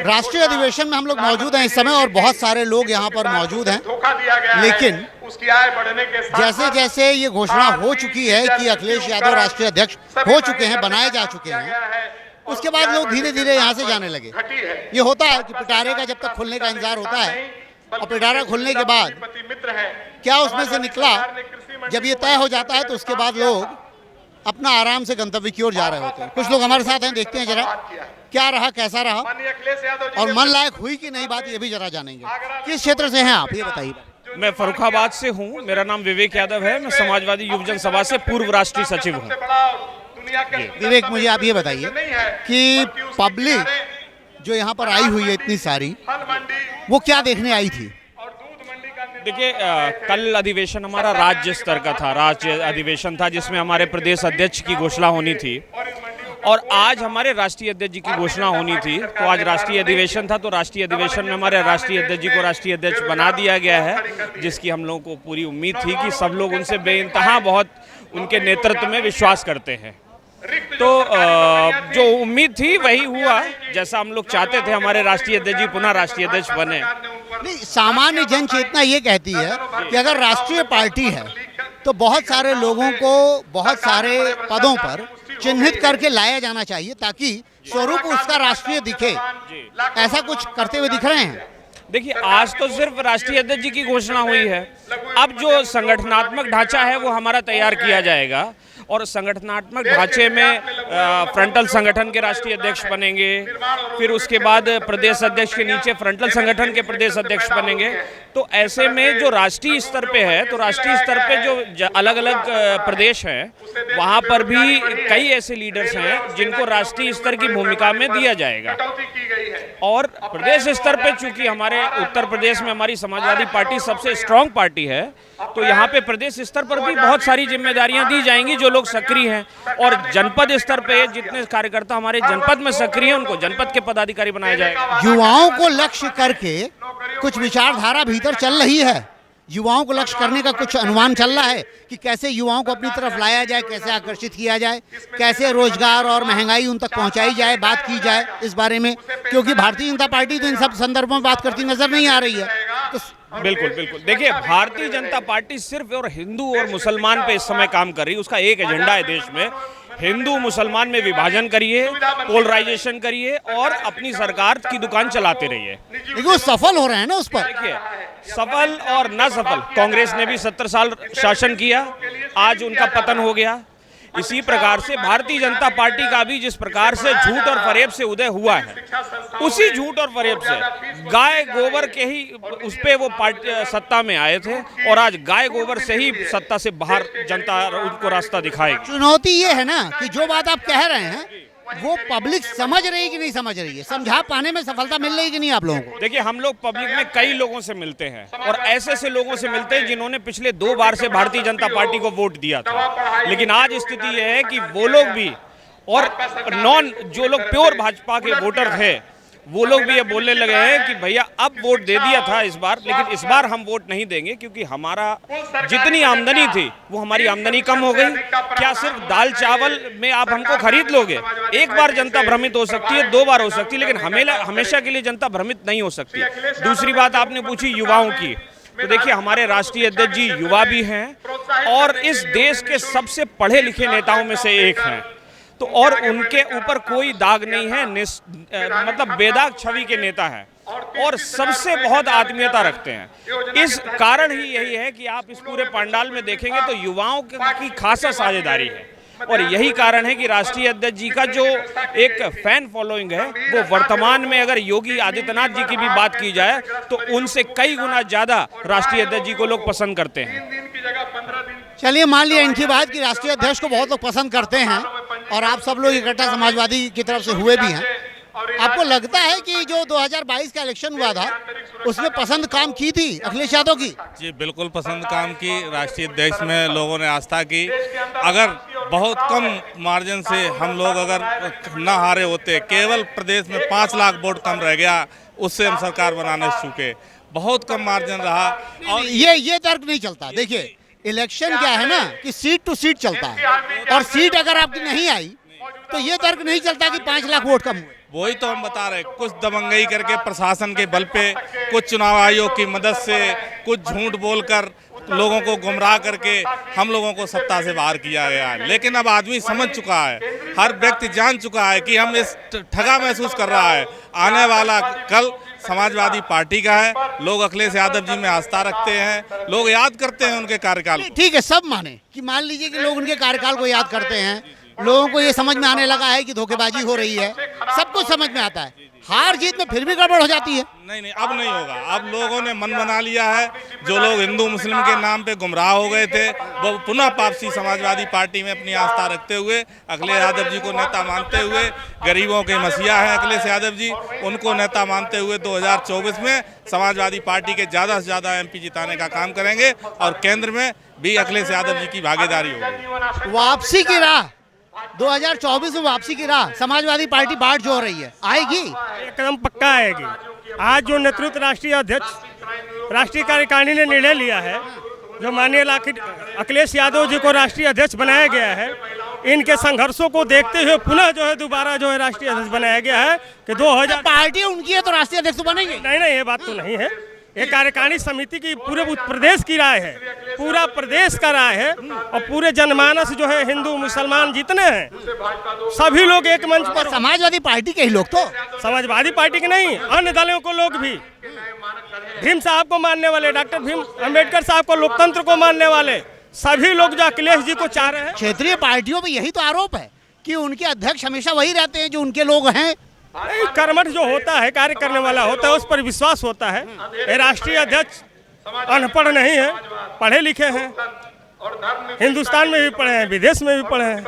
राष्ट्रीय अधिवेशन में हम लोग मौजूद हैं इस समय और बहुत सारे लोग यहाँ पर मौजूद हैं, लेकिन जैसे जैसे ये घोषणा हो चुकी है कि अखिलेश यादव राष्ट्रीय अध्यक्ष हो चुके हैं, बनाए जा चुके हैं, उसके बाद लोग धीरे धीरे यहाँ से जाने लगे। ये होता है कि पिटारे का जब तक खुलने का इंतजार होता है और पिटारा खुलने के बाद क्या उसमें से निकला, जब ये तय हो जाता है तो उसके बाद लोग अपना आराम से गंतव्य की ओर जा रहे होते हैं। कुछ लोग हमारे साथ हैं, देखते हैं जरा क्या रहा, कैसा रहा और मन लायक हुई कि नहीं बात, ये भी जरा जानेंगे। किस क्षेत्र से हैं आप, ये बताइए। मैं फर्रुखाबाद से हूँ, मेरा नाम विवेक यादव है, मैं समाजवादी युव जन सभा से पूर्व राष्ट्रीय सचिव हूँ। विवेक, मुझे आप ये बताइए कि पब्लिक जो यहाँ पर आई हुई है इतनी सारी, वो क्या देखने आई थी? देखिए, कल अधिवेशन हमारा राज्य स्तर का था, राज्य अधिवेशन था जिसमें हमारे प्रदेश अध्यक्ष की घोषणा होनी थी और आज हमारे राष्ट्रीय अध्यक्ष जी की घोषणा होनी थी। तो आज राष्ट्रीय अधिवेशन था, तो राष्ट्रीय अधिवेशन में हमारे राष्ट्रीय अध्यक्ष जी को राष्ट्रीय अध्यक्ष बना दिया गया है, जिसकी हम लोगों को पूरी उम्मीद थी कि सब लोग उनसे बेइंतहा बहुत उनके नेतृत्व में विश्वास करते हैं। तो जो उम्मीद थी वही हुआ, जैसा हम लोग चाहते थे, हमारे राष्ट्रीय अध्यक्ष जी पुनः राष्ट्रीय अध्यक्ष बने। नहीं, सामान्य जन चेतना ये कहती है कि अगर राष्ट्रीय पार्टी है तो बहुत सारे लोगों को बहुत सारे पदों पर चिन्हित करके लाया जाना चाहिए ताकि स्वरूप उसका राष्ट्रीय दिखे। ऐसा कुछ करते हुए दिख रहे हैं? देखिए, आज तो सिर्फ राष्ट्रीय अध्यक्ष जी की घोषणा हुई है, अब जो संगठनात्मक ढांचा है वो हमारा तैयार किया जाएगा और संगठनात्मक ढांचे में फ्रंटल संगठन के राष्ट्रीय अध्यक्ष बनेंगे, फिर उसके बाद प्रदेश अध्यक्ष के नीचे फ्रंटल संगठन के प्रदेश अध्यक्ष बनेंगे। तो ऐसे में जो राष्ट्रीय स्तर पे है, तो राष्ट्रीय स्तर पे जो अलग अलग प्रदेश हैं वहाँ पर भी कई ऐसे लीडर्स हैं जिनको राष्ट्रीय स्तर की भूमिका में दिया जाएगा। और प्रदेश स्तर पे चूंकि हमारे उत्तर प्रदेश में हमारी समाजवादी पार्टी सबसे स्ट्रांग पार्टी है, तो यहाँ पे प्रदेश स्तर पर भी बहुत सारी जिम्मेदारियां दी जाएंगी जो लोग सक्रिय हैं, और जनपद स्तर पे जितने कार्यकर्ता हमारे जनपद में सक्रिय हैं उनको जनपद के पदाधिकारी बनाया जाएगा। युवाओं को लक्ष्य करके कुछ विचारधारा भीतर चल रही है, युवाओं को लक्ष्य करने का कुछ अनुमान चल रहा है कि कैसे युवाओं को अपनी तरफ लाया जाए, कैसे आकर्षित किया जाए, कैसे रोजगार और महंगाई उन तक पहुंचाई जाए, बात की जाए इस बारे में, क्योंकि भारतीय जनता पार्टी तो इन सब संदर्भों में बात करती नजर नहीं आ रही है। तो बिल्कुल बिल्कुल, देखिए, भारतीय जनता पार्टी सिर्फ और हिंदू और मुसलमान पे इस समय काम कर रही है। उसका एक एजेंडा है देश में, हिंदू मुसलमान में विभाजन करिए, पोलराइजेशन करिए और अपनी सरकार की दुकान चलाते रहिए। लेकिन वो सफल हो रहे हैं ना उस पर। देखिए, सफल और न सफल, कांग्रेस ने भी 70 साल शासन किया, आज उनका पतन हो गया। इसी प्रकार से भारतीय जनता पार्टी का भी जिस प्रकार से झूठ और फरेब से उदय हुआ है, उसी झूठ और फरेब से गाय गोबर के ही उस पे वो पार्टी सत्ता में आए थे और आज गाय गोबर से ही सत्ता से बाहर जनता उनको रास्ता दिखाएगी। चुनौती ये है ना कि जो बात आप कह रहे हैं वो पब्लिक समझ रही है कि नहीं समझ रही है, समझा पाने में सफलता मिल रही है कि नहीं आप लोगों को? देखिए, हम लोग पब्लिक में कई लोगों से मिलते हैं और ऐसे लोगों से मिलते हैं जिन्होंने पिछले 2 बार से भारतीय जनता पार्टी को वोट दिया था, लेकिन आज स्थिति यह है कि वो लोग भी और जो लोग प्योर भाजपा के वोटर थे वो लोग भी ये बोलने लगे हैं कि भैया अब वोट दे दिया था इस बार, लेकिन इस बार हम वोट नहीं देंगे क्योंकि हमारा जितनी आमदनी थी वो हमारी आमदनी कम हो गई। क्या सिर्फ दाल चावल में आप हमको खरीद लोगे? एक बार जनता भ्रमित हो सकती है, 2 बार हो सकती है, लेकिन हमेशा के लिए जनता भ्रमित नहीं हो सकती। दूसरी बात आपने पूछी युवाओं की, तो देखिए, हमारे राष्ट्रीय अध्यक्ष जी युवा भी हैं और इस देश के सबसे पढ़े लिखे नेताओं में से एक हैं, तो और उनके ऊपर कोई दाग नहीं है, मतलब बेदाग छवि के नेता है और सबसे बहुत आत्मीयता रखते हैं। इस कारण ही यही है कि आप इस पूरे पंडाल में देखेंगे तो युवाओं की खासा साझेदारी है और यही कारण है कि राष्ट्रीय अध्यक्ष जी का जो एक फैन फॉलोइंग है वो वर्तमान में, अगर योगी आदित्यनाथ जी की भी बात की जाए तो उनसे कई गुना ज्यादा राष्ट्रीय अध्यक्ष जी को लोग पसंद करते हैं। चलिए, मान लिया इनकी बात कि राष्ट्रीय अध्यक्ष को बहुत लोग पसंद करते हैं और आप सब लोग इकट्ठा समाजवादी की तरफ से हुए भी हैं, आपको लगता है कि जो 2022 का इलेक्शन हुआ था उसमें पसंद काम की थी अखिलेश यादव की? जी बिल्कुल पसंद काम की, राष्ट्रीय अध्यक्ष में लोगों ने आस्था की। अगर बहुत कम मार्जिन से हम लोग अगर न हारे होते, केवल प्रदेश में 5 लाख वोट कम रह गया, उससे हम सरकार बनाने चुके, बहुत कम मार्जिन रहा। और ये तर्क नहीं चलता। देखिए, इलेक्शन क्या है ना कि सीट टू सीट चलता है और सीट अगर आपकी नहीं आई तो ये तर्क नहीं चलता कि 5 लाख वोट कम हुए। वही तो हम बता रहे, कुछ दबंगई करके प्रशासन के बल पे, कुछ चुनाव आयोग की मदद से, कुछ झूठ बोलकर लोगों को गुमराह करके हम लोगों को सत्ता से बाहर किया गया है। लेकिन अब आदमी समझ चुका है, हर व्यक्ति जान चुका है कि हम इस ठगा महसूस कर रहा है। आने वाला कल समाजवादी पार्टी का है। लोग अखिलेश यादव जी में आस्था रखते हैं, लोग याद करते हैं उनके कार्यकाल को। ठीक है, सब माने कि मान लीजिए कि लोग उनके कार्यकाल को याद करते हैं, लोगों को ये समझ में आने लगा है कि धोखेबाजी हो रही है, सब कुछ समझ में आता है। हार जीत में फिर भी गड़बड़ हो जाती है। नहीं, अब नहीं होगा। अब लोगों ने मन बना लिया है। जो लोग हिंदू मुस्लिम के नाम पे गुमराह हो गए थे, वो पुनः वापसी समाजवादी पार्टी में अपनी आस्था रखते हुए, अखिलेश यादव जी को नेता मानते हुए, गरीबों के मसीहा हैं अखिलेश यादव जी, उनको नेता मानते हुए 2024 में समाजवादी पार्टी के ज़्यादा से ज़्यादा MP जिताने का काम करेंगे और केंद्र में भी अखिलेश यादव जी की भागीदारी होगी। वापसी की राह 2024 में, वापसी की राह समाजवादी पार्टी बाट जो हो रही है, आएगी, एकदम पक्का आएगी। आज जो नेतृत्व राष्ट्रीय अध्यक्ष, राष्ट्रीय कार्यकारिणी ने निर्णय लिया है, जो माननीय अखिलेश यादव जी को राष्ट्रीय अध्यक्ष बनाया गया है, इनके संघर्षों को देखते हुए पुनः जो है दोबारा जो है राष्ट्रीय अध्यक्ष बनाया गया है कि 2000 पार्टी उनकी है तो राष्ट्रीय अध्यक्ष तो बनेंगे। नहीं, ये बात तो नहीं है। ये कार्यकारिणी समिति की पूरे प्रदेश की राय है, पूरा प्रदेश का राय है, और पूरे जनमानस जो है हिंदू मुसलमान जितने हैं सभी लोग एक मंच पर। समाजवादी पार्टी के ही लोग, तो समाजवादी पार्टी के नहीं, अन्य दलों को लोग भी, भीम साहब को मानने वाले, डॉक्टर भीम अम्बेडकर साहब को, लोकतंत्र को मानने वाले सभी लोग जो अखिलेश जी को चाह रहे हैं। क्षेत्रीय पार्टियों पर यही तो आरोप है कि उनके अध्यक्ष हमेशा वही रहते हैं जो उनके लोग हैं। कर्मठ जो होता है, कार्य करने वाला होता है, उस पर विश्वास होता है। ये राष्ट्रीय अध्यक्ष अनपढ़ नहीं है, पढ़े लिखे हैं, हिंदुस्तान में भी पढ़े हैं, विदेश में भी पढ़े हैं,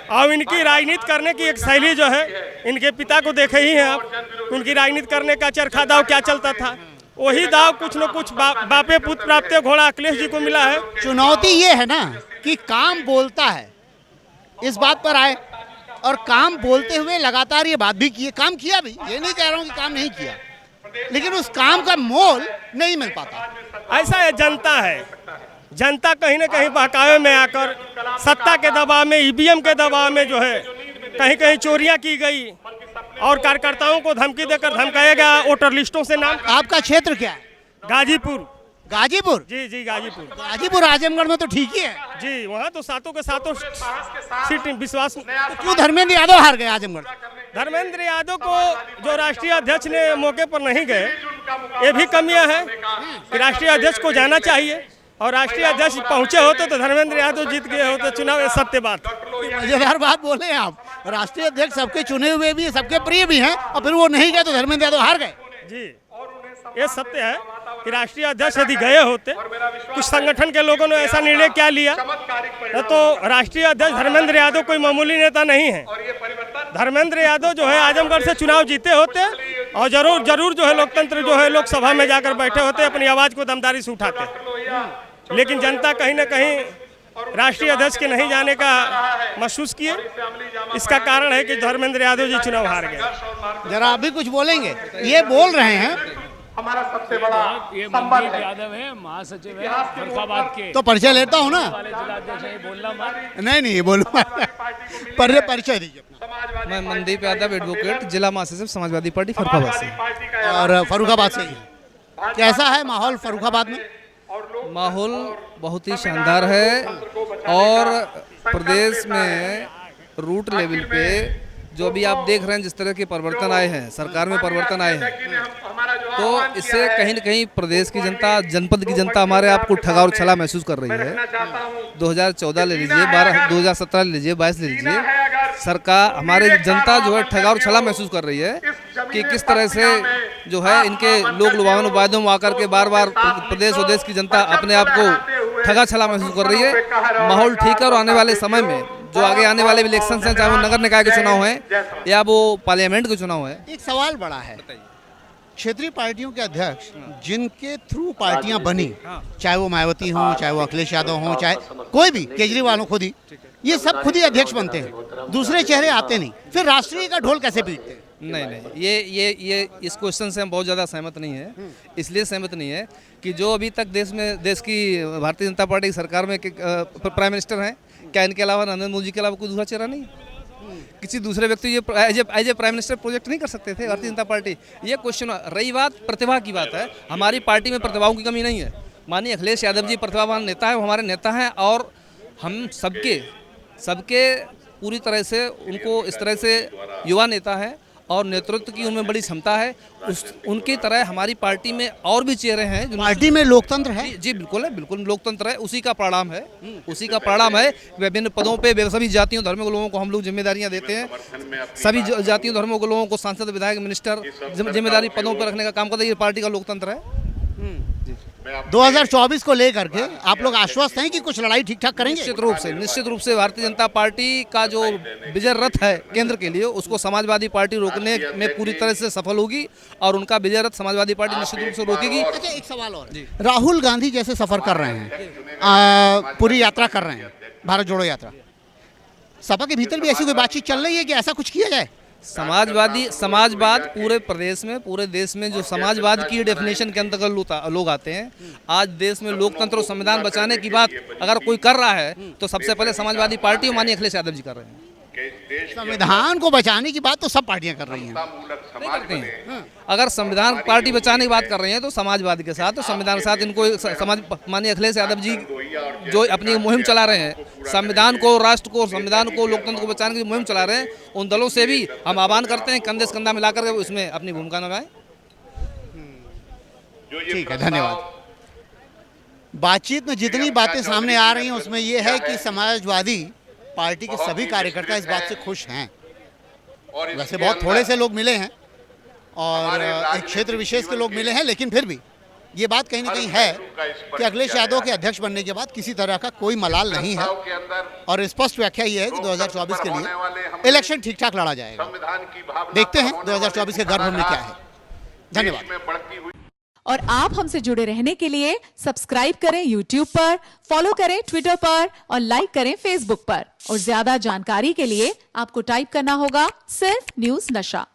और इनकी राजनीति करने की एक शैली जो है, इनके पिता को देखे ही हैं आप, उनकी राजनीति करने का चरखा दाव क्या चलता था, वही दाव कुछ न कुछ बापे पुत्र प्राप्ते घोड़ा अखिलेश जी को मिला है। चुनौती ये है ना कि काम बोलता है, इस बात पर आए, और काम बोलते हुए लगातार ये बात भी किए, काम किया भी, ये नहीं कह रहा हूँ कि काम नहीं किया, लेकिन उस काम का मोल नहीं मिल पाता। ऐसा है, जनता है, जनता कहीं न कहीं बहकावे में आकर सत्ता के दबाव में, EVM के दबाव में जो है कहीं कहीं चोरियां की गई और कार्यकर्ताओं को धमकी देकर धमकाया गया वोटर लिस्टों से नाम। आपका क्षेत्र क्या है? गाजीपुर। गाजीपुर? जी, गाजीपुर। गाजीपुर आजमगढ़ में तो ठीक ही है जी, वहाँ तो सातों के सातों सीट विश्वास। तो क्यों धर्मेंद्र यादव हार गए आजमगढ़? धर्मेंद्र यादव को जो राष्ट्रीय अध्यक्ष ने मौके पर नहीं गए, ये भी कमियां हैं कि राष्ट्रीय अध्यक्ष को जाना चाहिए, और राष्ट्रीय अध्यक्ष पहुंचे होते तो धर्मेंद्र यादव जीत गए होते चुनाव। ये सत्य बात। मजेदार बात बोले आप, राष्ट्रीय अध्यक्ष सबके चुने हुए भी, सबके प्रिय भी हैं, और फिर वो नहीं गए तो धर्मेंद्र यादव हार गए। जी, ये सत्य है कि राष्ट्रीय अध्यक्ष यदि गए होते, कुछ संगठन के लोगों ने ऐसा निर्णय क्या लिया, तो राष्ट्रीय अध्यक्ष धर्मेंद्र यादव कोई मामूली नेता नहीं है। धर्मेंद्र यादव जो है आजमगढ़ से चुनाव जीते होते, और जरूर जो है लोकतंत्र जो है लोकसभा में जाकर बैठे होते, अपनी आवाज को दमदारी से उठाते। लेकिन जनता कहीं न कहीं राष्ट्रीय अध्यक्ष के नहीं जाने का महसूस किए। इसका कारण है कि धर्मेंद्र यादव जी चुनाव हार गए। जरा आप भी कुछ बोलेंगे? ये बोल रहे हैं हमारा सबसे बड़ा ये मनदीप यादव है, महासचिव है फरुखाबाद के। तो परिचय लेता हूँ ना। जिलाध्यक्ष है, बोलना मत। नहीं बोलूँगा। परिचय दीजिए। मैं मनदीप यादव, एडवोकेट, जिला महासचिव समाजवादी पार्टी फरुखाबाद से। और फरुखाबाद से ही कैसा है माहौल फरुखाबाद में? माहौल बहुत ही शानदार है, और प्रदेश में रूट लेवल पे जो अभी आप देख रहे हैं जिस तरह के परिवर्तन आए हैं, सरकार में परिवर्तन आए हैं, तो इससे कहीं न कहीं प्रदेश की जनता, जनपद की जनता हमारे आप को ठगा और छला महसूस कर रही है। 2014 ले लीजिए, 2017 ले लीजिए, 22 ले लीजिए, सरकार, हमारे जनता जो है ठगा और छला महसूस कर रही है कि किस तरह से जो है इनके लोक लुभावन वायदों में आकर के बार बार प्रदेश और देश की जनता अपने आप को ठगा छला महसूस कर रही है। माहौल ठीक है, और आने वाले समय में जो आगे आने वाले इलेक्शन हैं, चाहे वो नगर निकाय के चुनाव हैं या वो पार्लियामेंट के चुनाव है। एक सवाल बड़ा है, क्षेत्रीय पार्टियों के अध्यक्ष जिनके थ्रू पार्टियां बनी, चाहे वो मायावती हों, चाहे वो अखिलेश यादव हों, चाहे कोई भी, केजरीवाल हो, खुद ही, ये सब खुद ही अध्यक्ष बनते हैं, दूसरे चेहरे आते नहीं, फिर राष्ट्रीय का ढोल कैसे पीटते हैं? नहीं, ये इस क्वेश्चन से हम बहुत ज़्यादा सहमत नहीं है। इसलिए सहमत नहीं है कि जो अभी तक देश की भारतीय जनता पार्टी की सरकार में प्राइम मिनिस्टर हैं, क्या इनके अलावा नरेंद्र मोदी के अलावा कोई दूसरा चेहरा नहीं? किसी दूसरे व्यक्ति ये as a prime minister project नहीं कर सकते थे भारतीय जनता पार्टी? ये क्वेश्चन रही बात प्रतिभा की बात है, हमारी पार्टी में प्रतिभाओं की कमी नहीं है। माननीय अखिलेश यादव जी प्रतिभावान नेता है, वो हमारे नेता हैं और हम सबके पूरी तरह से उनको इस तरह से युवा नेता है और नेतृत्व की उनमें बड़ी क्षमता है। उनकी तरह हमारी पार्टी में और भी चेहरे हैं। पार्टी में लोकतंत्र है? जी बिल्कुल है, बिल्कुल लोकतंत्र है। उसी का परिणाम है विभिन्न पदों पे सभी जातियों धर्मों के लोगों को हम लोग जिम्मेदारियां देते हैं। सभी जातियों धर्मों के लोगों को सांसद, विधायक, मिनिस्टर जिम्मेदारी पदों पर रखने का काम करता है। ये पार्टी का लोकतंत्र है। 2024 को लेकर के आप लोग आश्वस्त हैं कि कुछ लड़ाई ठीक ठाक करेंगे? निश्चित रूप से भारतीय जनता पार्टी का जो विजय रथ है केंद्र के लिए, उसको समाजवादी पार्टी रोकने में पूरी तरह से सफल होगी और उनका विजय रथ समाजवादी पार्टी निश्चित रूप से रोकेगी। अच्छा, एक सवाल और, राहुल गांधी जैसे सफर कर रहे हैं, पूरी यात्रा कर रहे हैं, भारत जोड़ो यात्रा, सपा के भीतर भी ऐसी कोई बातचीत चल रही है कि ऐसा कुछ किया जाए? समाजवाद पूरे प्रदेश में, पूरे देश में जो समाजवाद की डेफिनेशन के अंतर्गत लोग आते हैं, आज देश में लोकतंत्र और संविधान बचाने की बात अगर कोई कर रहा है तो सबसे पहले समाजवादी पार्टी और माननीय अखिलेश यादव जी कर रहे हैं। संविधान को बचाने की बात तो सब पार्टियां कर रही हैं। अगर संविधान पार्टी बचाने की बात कर रही हैं तो समाजवाद के साथ, तो संविधान के साथ इनको माननीय अखिलेश यादव जी जो अपनी मुहिम चला रहे हैं, संविधान को, राष्ट्र को, संविधान को, लोकतंत्र को बचाने की मुहिम चला रहे हैं, उन दलों से भी हम आह्वान करते हैं कंधे से कंधा मिलाकर उसमें अपनी भूमिका निभाएं। ठीक है, धन्यवाद। बातचीत में जितनी बातें सामने आ रही हैं उसमें यह है कि समाजवादी पार्टी के सभी कार्यकर्ता इस बात से खुश हैं। वैसे बहुत थोड़े से लोग मिले हैं और एक क्षेत्र विशेष के लोग मिले हैं, लेकिन फिर भी ये बात कहीं ना कहीं है कि अखिलेश यादव के अध्यक्ष बनने के बाद किसी तरह का कोई मलाल नहीं है और स्पष्ट व्याख्या ये है कि 2024 के लिए इलेक्शन ठीक ठाक लड़ा जाएगा। देखते हैं 2024 के गर्भ में क्या है। धन्यवाद। और आप हमसे जुड़े रहने के लिए सब्सक्राइब करें YouTube पर, फॉलो करें Twitter पर और लाइक करें Facebook पर। और ज्यादा जानकारी के लिए आपको टाइप करना होगा सिर्फ न्यूज़ नशा।